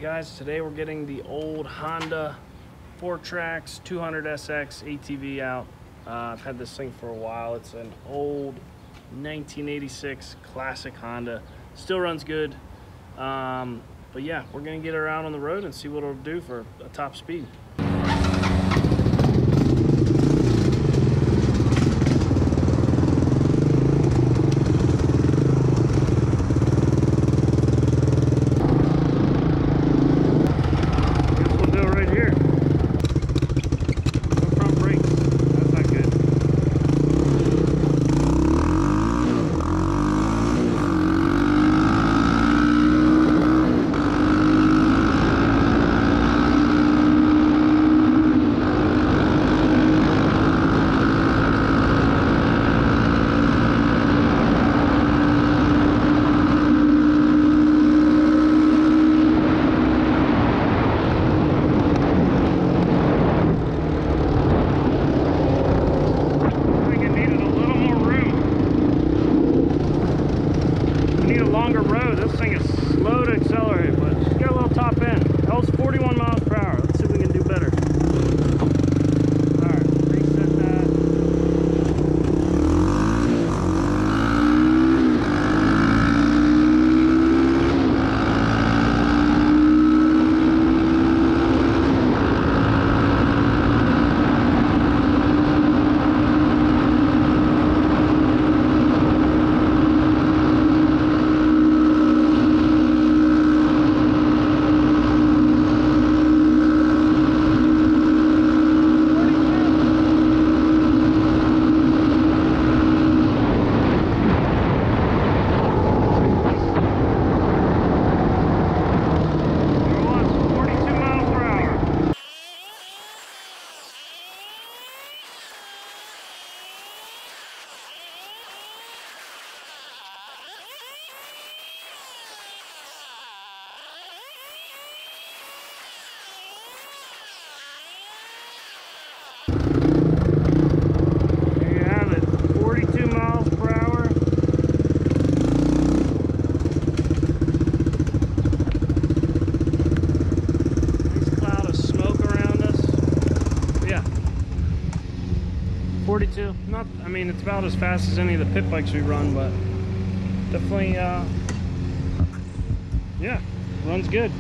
guys, today we're getting the old Honda Fourtrax 200SX ATV out. I've had this thing for a while. It's an old 1986 classic Honda. Still runs good. But yeah, we're gonna get her out on the road and see what it'll do for a top speed. Longer road. This thing is slow to accelerate, but she's got a little top end. That was 41 miles per hour. Let's see if we can do better. Alright, reset that. Nice cloud of smoke around us. Yeah. 42. Not, I mean, it's about as fast as any of the pit bikes we run, but definitely, yeah, runs good.